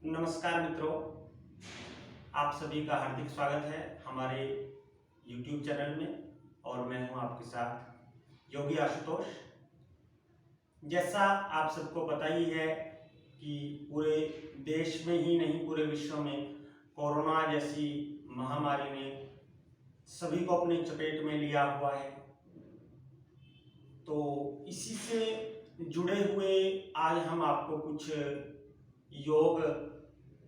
नमस्कार मित्रों, आप सभी का हार्दिक स्वागत है हमारे YouTube चैनल में। और मैं हूं आपके साथ योगी आशुतोष। जैसा आप सबको पता ही है कि पूरे देश में ही नहीं पूरे विश्व में कोरोना जैसी महामारी ने सभी को अपने चपेट में लिया हुआ है। तो इसी से जुड़े हुए आज हम आपको कुछ योग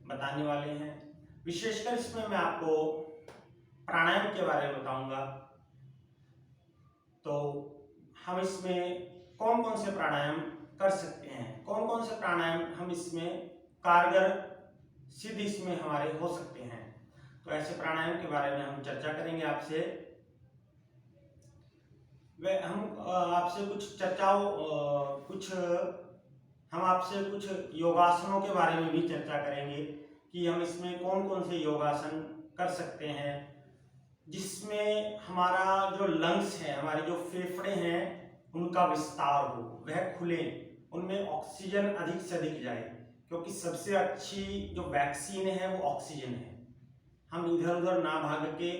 बताने वाले हैं। विशेषकर इसमें मैं आपको प्राणायाम के बारे में बताऊंगा। तो हम इसमें कौन कौन से प्राणायाम कर सकते हैं, कौन कौन से प्राणायाम हम इसमें कारगर सिद्ध इसमें हमारे हो सकते हैं। तो ऐसे प्राणायाम के बारे में हम चर्चा करेंगे आपसे। हम आपसे कुछ चर्चाओं हम आपसे कुछ योगासनों के बारे में भी चर्चा करेंगे कि हम इसमें कौन कौन से योगासन कर सकते हैं जिसमें हमारा जो लंग्स है, हमारे जो फेफड़े हैं, उनका विस्तार हो, वह खुले, उनमें ऑक्सीजन अधिक से अधिक जाए। क्योंकि सबसे अच्छी जो वैक्सीन है वो ऑक्सीजन है। हम इधर उधर ना भाग के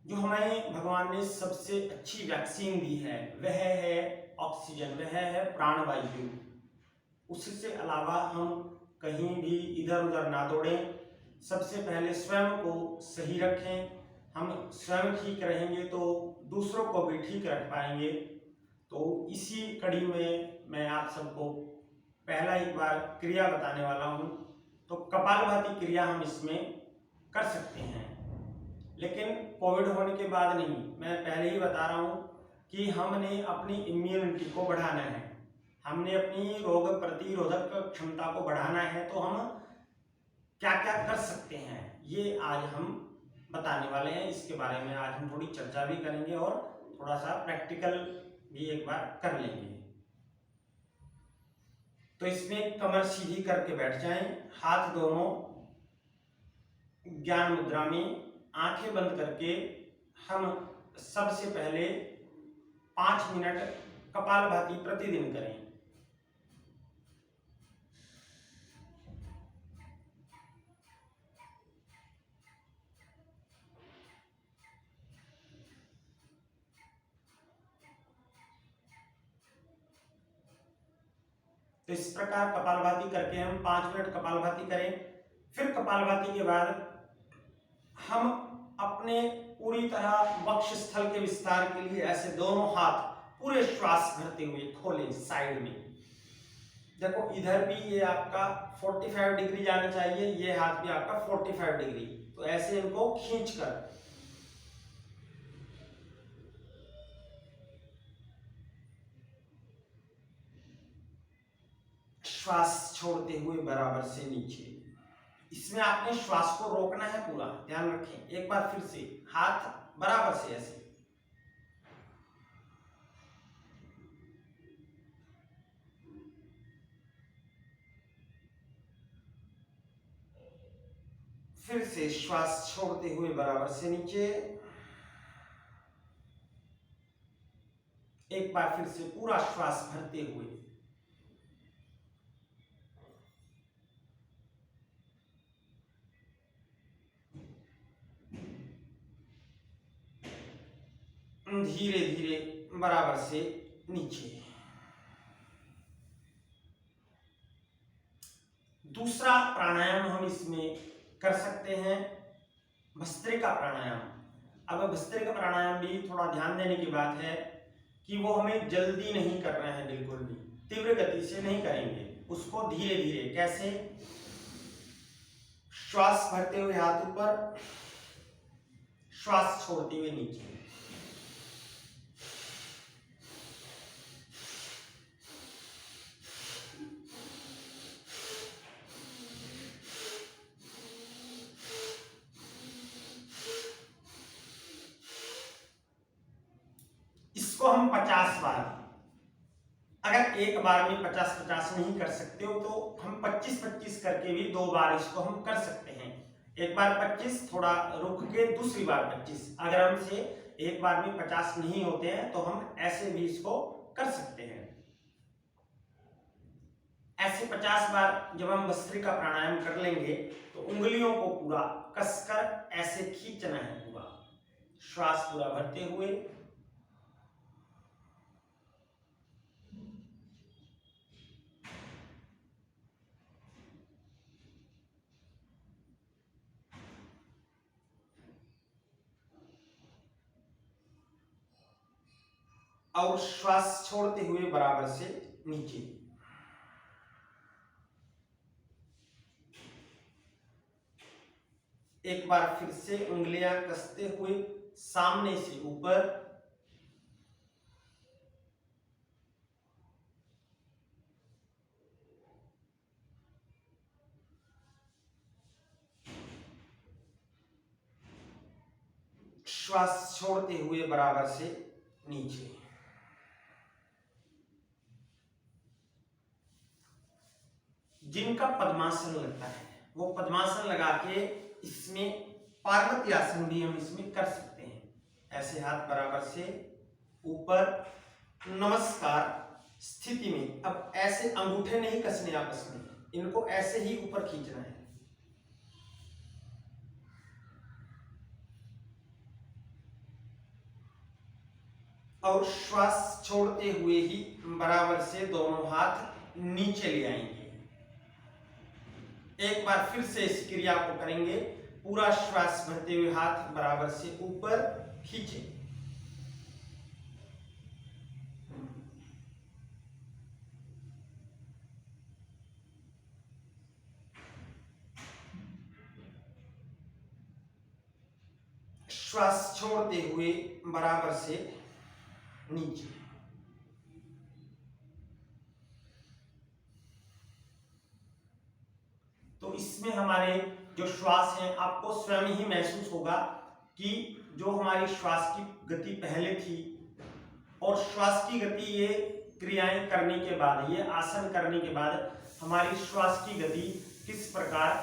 जो हमें भगवान ने सबसे अच्छी वैक्सीन दी है वह है ऑक्सीजन, वह है प्राणवायु। उससे अलावा हम कहीं भी इधर उधर ना दौड़ें। सबसे पहले स्वयं को सही रखें। हम स्वयं ठीक रहेंगे तो दूसरों को भी ठीक रख पाएंगे। तो इसी कड़ी में मैं आप सबको पहला एक बार क्रिया बताने वाला हूँ। तो कपालभाति क्रिया हम इसमें कर सकते हैं, लेकिन कोविड होने के बाद नहीं। मैं पहले ही बता रहा हूँ कि हमने अपनी इम्यूनिटी को बढ़ाना है, हमने अपनी रोग प्रतिरोधक क्षमता को बढ़ाना है। तो हम क्या क्या कर सकते हैं ये आज हम बताने वाले हैं। इसके बारे में आज हम थोड़ी चर्चा भी करेंगे और थोड़ा सा प्रैक्टिकल भी एक बार कर लेंगे। तो इसमें कमर सीधी करके बैठ जाएं, हाथ दोनों ज्ञान मुद्रा में, आंखें बंद करके हम सबसे पहले 5 मिनट कपालभाति प्रतिदिन करें। तो इस प्रकार कपालभाति करके हम 5 मिनट कपालभाति करें। फिर कपालभाति के बाद हम अपने पूरी तरह वक्ष स्थल के विस्तार के लिए ऐसे दोनों हाथ पूरे श्वास भरते हुए खोलें साइड में। देखो इधर भी ये आपका 45 डिग्री जाना चाहिए, ये हाथ भी आपका 45 डिग्री। तो ऐसे इनको खींचकर श्वास छोड़ते हुए बराबर से नीचे। इसमें आपने श्वास को रोकना है पूरा, ध्यान रखें। एक बार फिर से हाथ बराबर से ऐसे, फिर से श्वास छोड़ते हुए बराबर से नीचे। एक बार फिर से पूरा श्वास भरते हुए, धीरे धीरे बराबर से नीचे। दूसरा प्राणायाम हम इसमें कर सकते हैं भस्त्रिका प्राणायाम। अब भस्त्रिका प्राणायाम भी थोड़ा ध्यान देने की बात है कि वो हमें जल्दी नहीं करना है, बिल्कुल भी तीव्र गति से नहीं करेंगे उसको। धीरे धीरे कैसे, श्वास भरते हुए हाथ ऊपर, श्वास छोड़ते हुए नीचे। इसको हम 50 बार, अगर एक बार में 50-50 नहीं कर सकते हो तो हम 25-25 करके भी 2 बार इसको हम कर सकते हैं। एक बार 25, थोड़ा रुक के दूसरी बार 25। अगर हमसे एक बार में 50 नहीं होते हैं तो हम ऐसे भी इसको कर सकते हैं। ऐसे 50 बार जब हम भस्त्रिका प्राणायाम कर लेंगे तो उंगलियों को पूरा कसकर ऐसे खींचना है, पूरा श्वास पूरा भरते हुए। और श्वास छोड़ते हुए बराबर से नीचे। एक बार फिर से उंगलियां कसते हुए सामने से ऊपर, श्वास छोड़ते हुए बराबर से नीचे। जिनका पद्मासन लगता है वो पद्मासन लगा के इसमें पार्वती आसन भी हम इसमें कर सकते हैं। ऐसे हाथ बराबर से ऊपर, नमस्कार स्थिति में। अब ऐसे अंगूठे नहीं कसने आपस में, इनको ऐसे ही ऊपर खींचना है। और श्वास छोड़ते हुए ही बराबर से दोनों हाथ नीचे ले आएंगे। एक बार फिर से इस क्रिया को करेंगे। पूरा श्वास भरते हुए हाथ बराबर से ऊपर खींचे। श्वास छोड़ते हुए बराबर से नीचे। तो इसमें हमारे जो श्वास है, आपको स्वयं ही महसूस होगा कि जो हमारी श्वास की गति पहले थी और श्वास की गति, ये क्रियाएं करने के बाद, ये आसन करने के बाद हमारी श्वास की गति किस प्रकार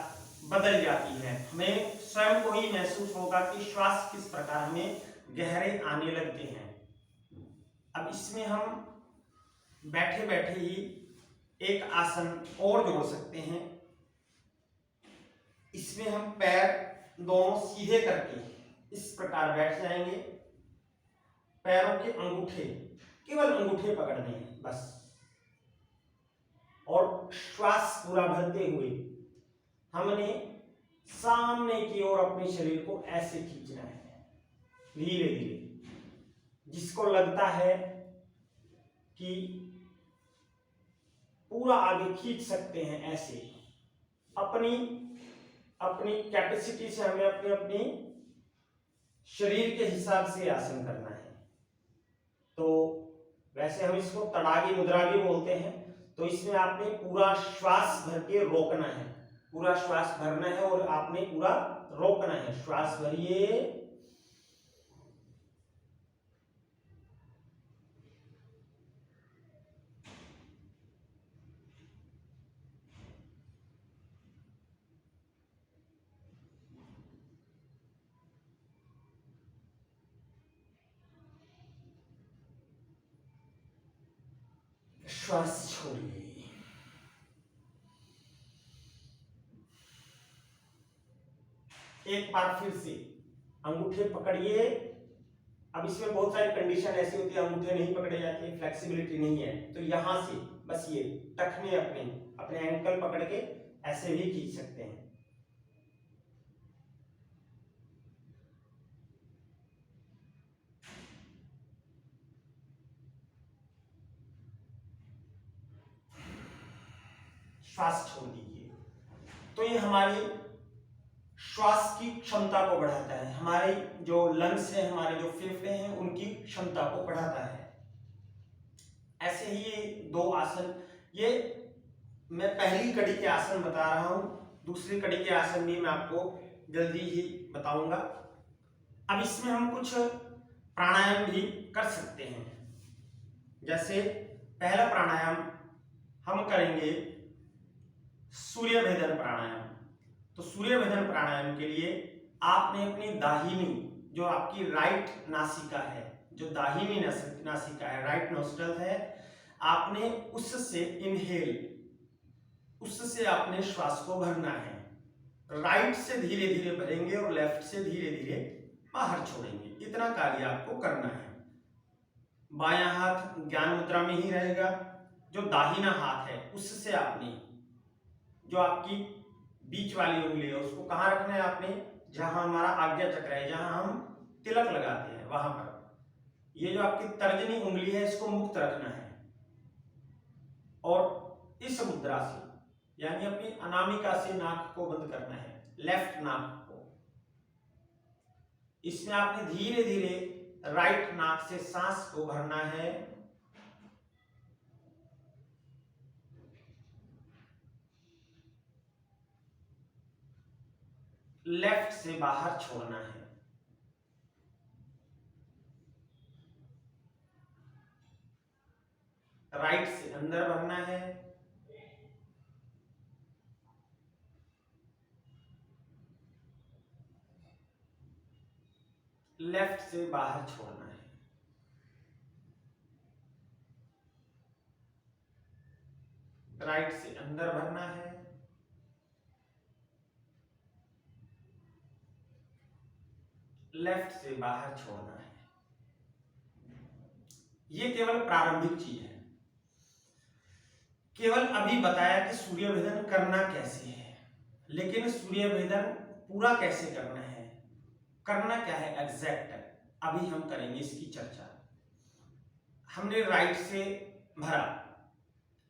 बदल जाती है। हमें स्वयं को ही महसूस होगा कि श्वास किस प्रकार हमें गहरे आने लगते हैं। अब इसमें हम बैठे बैठे ही एक आसन और जोड़ सकते हैं। इसमें हम पैर दोनों सीधे करके इस प्रकार बैठ जाएंगे। पैरों के अंगूठे, केवल अंगूठे पकड़ने हैं बस, और श्वास पूरा भरते हुए हमने सामने की ओर अपने शरीर को ऐसे खींचना है, धीरे धीरे। जिसको लगता है कि पूरा आगे खींच सकते हैं, ऐसे अपनी अपनी कैपेसिटी से हमें अपने अपने शरीर के हिसाब से आसन करना है। तो वैसे हम इसको तड़ागी मुद्रा भी बोलते हैं। तो इसमें आपने पूरा श्वास भर के रोकना है, पूरा श्वास भरना है और आपने पूरा रोकना है। श्वास भरिए, श्वास छोड़िए। एक बार फिर से अंगूठे पकड़िए। अब इसमें बहुत सारी कंडीशन ऐसी होती है, अंगूठे नहीं पकड़े जाते, फ्लेक्सिबिलिटी नहीं है, तो यहां से बस ये टखने अपने अपने एंकल पकड़ के ऐसे भी खींच सकते हैं। श्वास छोड़ दीजिए। तो ये हमारी श्वास की क्षमता को बढ़ाता है, हमारे जो लंग्स है, हमारे जो फेफड़े हैं, उनकी क्षमता को बढ़ाता है। ऐसे ही ये दो आसन, ये मैं पहली कड़ी के आसन बता रहा हूं, दूसरी कड़ी के आसन भी मैं आपको जल्दी ही बताऊंगा। अब इसमें हम कुछ प्राणायाम भी कर सकते हैं। जैसे पहला प्राणायाम हम करेंगे सूर्य भेदन प्राणायाम। तो सूर्य भेदन प्राणायाम के लिए आपने अपनी दाहिनी, जो आपकी राइट नासिका है, जो दाहिनी नासिका है, राइट नोस्ट्रल है, आपने उससे इनहेल उससे आपने श्वास को भरना है। राइट से धीरे धीरे भरेंगे और लेफ्ट से धीरे धीरे बाहर छोड़ेंगे, इतना कार्य आपको करना है। बायां हाथ ज्ञान मुद्रा में ही रहेगा। जो दाहिना हाथ है उससे आपने जो आपकी बीच वाली उंगली है उसको कहाँ रखना है आपने, जहां हमारा आज्ञा चक्र है, जहां हम तिलक लगाते हैं वहां पर। ये जो आपकी तर्जनी उंगली है इसको मुक्त रखना है और इस मुद्रा से यानी अपनी अनामिका से नाक को बंद करना है, लेफ्ट नाक को। इसमें आपने धीरे धीरे राइट नाक से सांस को भरना है, लेफ्ट से बाहर छोड़ना है। राइट से अंदर भरना है, लेफ्ट से बाहर छोड़ना है। राइट से अंदर भरना है, लेफ्ट से बाहर छोड़ना है। ये केवल प्रारंभिक चीज है। केवल अभी बताया कि सूर्य भेदन करना कैसे है, लेकिन सूर्य भेदन पूरा कैसे करना है, करना क्या है एग्जैक्ट, अभी हम करेंगे इसकी चर्चा। हमने राइट से भरा,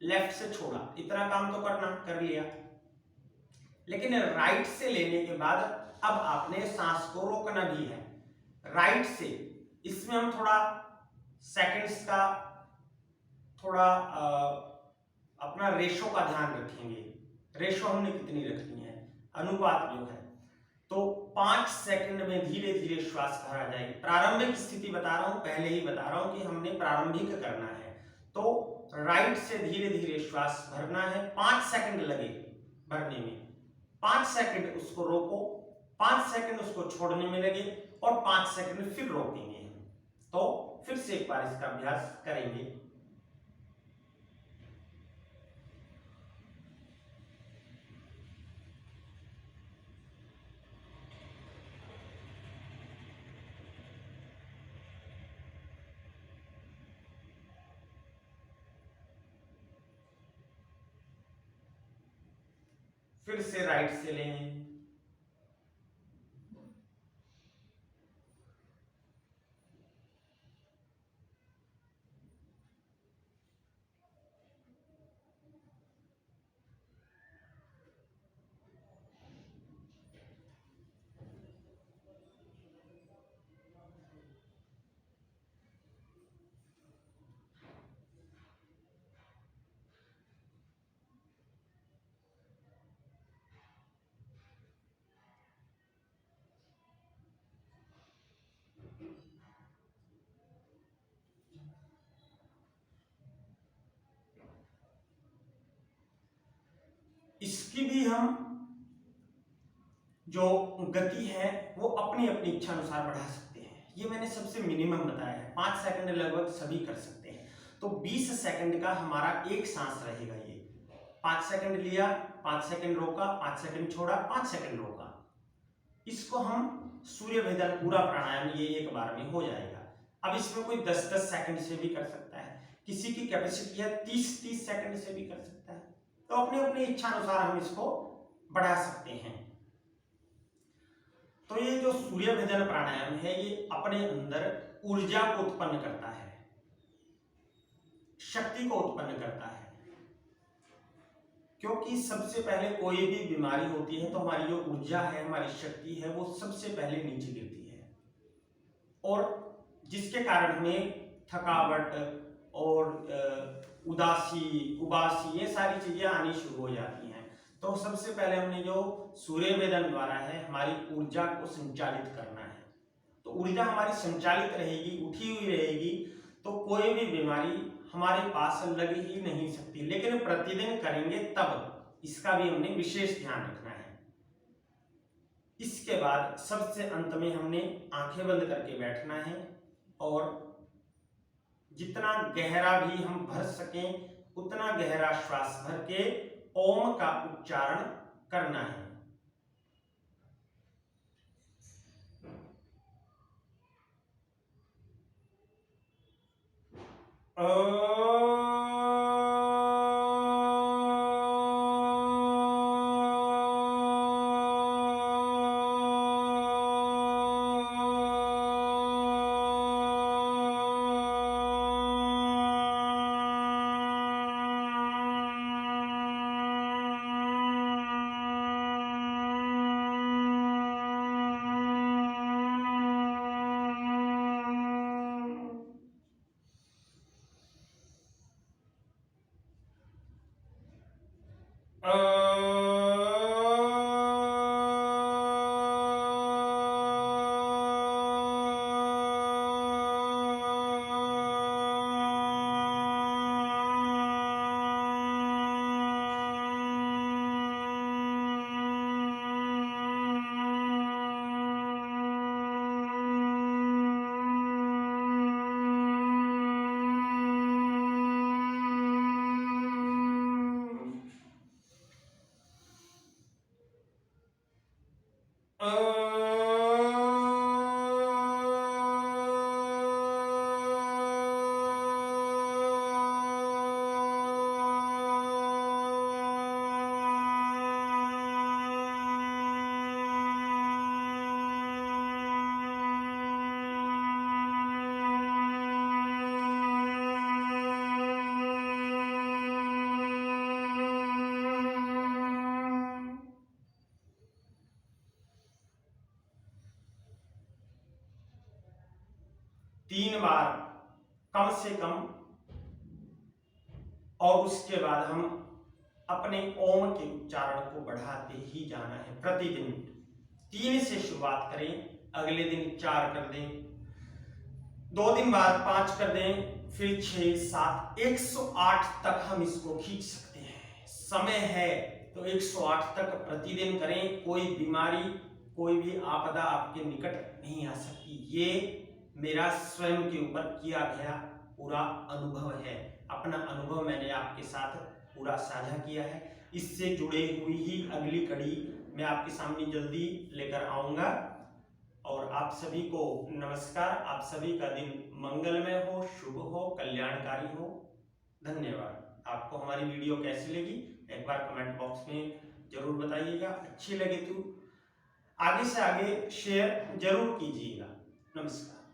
लेफ्ट से छोड़ा, इतना काम तो करना कर लिया, लेकिन राइट से लेने के बाद अब आपने सांस को रोकना भी है। राइट से इसमें हम थोड़ा सेकंड्स का थोड़ा अपना रेशो का ध्यान रखेंगे। रेशो हमने कितनी रखनी है, अनुपात जो है, तो 5 सेकंड में धीरे धीरे श्वास भरा जाएगी। प्रारंभिक स्थिति बता रहा हूं, पहले ही बता रहा हूं कि हमने प्रारंभिक करना है। तो राइट से धीरे धीरे श्वास भरना है, 5 सेकंड लगे भरने में, 5 सेकंड उसको रोको, 5 सेकंड उसको छोड़ने में लगे और 5 सेकंड फिर रोकेंगे। तो फिर से एक बार इसका अभ्यास करेंगे। फिर से राइट से लेंगे, इसकी भी हम जो गति है वो अपनी अपनी इच्छा अनुसार बढ़ा सकते हैं। ये मैंने सबसे मिनिमम बताया है, 5 सेकंड लगभग सभी कर सकते हैं। तो 20 सेकंड का हमारा एक सांस रहेगा। ये 5 सेकंड लिया, 5 सेकंड रोका, 5 सेकंड छोड़ा, 5 सेकंड रोका। इसको हम सूर्य भेदन पूरा प्राणायाम ये एक बार में हो जाएगा। अब इसमें कोई 10-10 सेकंड से भी कर सकता है, किसी की कैपेसिटी है 30-30 सेकंड से भी कर सकता है। तो अपनी अपनी इच्छा अनुसार हम इसको बढ़ा सकते हैं। तो ये जो सूर्य भेदन प्राणायाम है ये अपने अंदर ऊर्जा को उत्पन्न करता है, शक्ति को उत्पन्न करता है। क्योंकि सबसे पहले कोई भी बीमारी होती है तो हमारी जो ऊर्जा है, हमारी शक्ति है, वो सबसे पहले नीचे गिरती है और जिसके कारण हमें थकावट और उबासी ये सारी चीजें आनी शुरू हो जाती हैं। तो सबसे पहले हमने जो सूर्य भेदन द्वारा है हमारी ऊर्जा को संचालित करना है। तो ऊर्जा हमारी संचालित रहेगी, उठी हुई रहेगी, तो कोई भी बीमारी हमारे पास लग ही नहीं सकती। लेकिन प्रतिदिन करेंगे तब इसका भी हमने विशेष ध्यान रखना है। इसके बाद सबसे अंत में हमने आंखें बंद करके बैठना है और जितना गहरा भी हम भर सकें उतना गहरा श्वास भर के ओम का उच्चारण करना है। तीन बार कम से कम, और उसके बाद हम अपने ओम के उच्चारण को बढ़ाते ही जाना है। प्रतिदिन 3 से शुरुआत करें, अगले दिन 4 कर दें, 2 दिन बाद 5 कर दें, फिर 6, 7, 108 तक हम इसको खींच सकते हैं। समय है तो 108 तक प्रतिदिन करें। कोई बीमारी, कोई भी आपदा आपके निकट नहीं आ सकती। ये मेरा स्वयं के ऊपर किया गया पूरा अनुभव है। अपना अनुभव मैंने आपके साथ पूरा साझा किया है। इससे जुड़े हुई ही अगली कड़ी मैं आपके सामने जल्दी लेकर आऊंगा। और आप सभी को नमस्कार। आप सभी का दिन मंगलमय हो, शुभ हो, कल्याणकारी हो। धन्यवाद। आपको हमारी वीडियो कैसी लगी एक बार कमेंट बॉक्स में जरूर बताइएगा। अच्छी लगे तो आगे से आगे शेयर जरूर कीजिएगा। नमस्कार।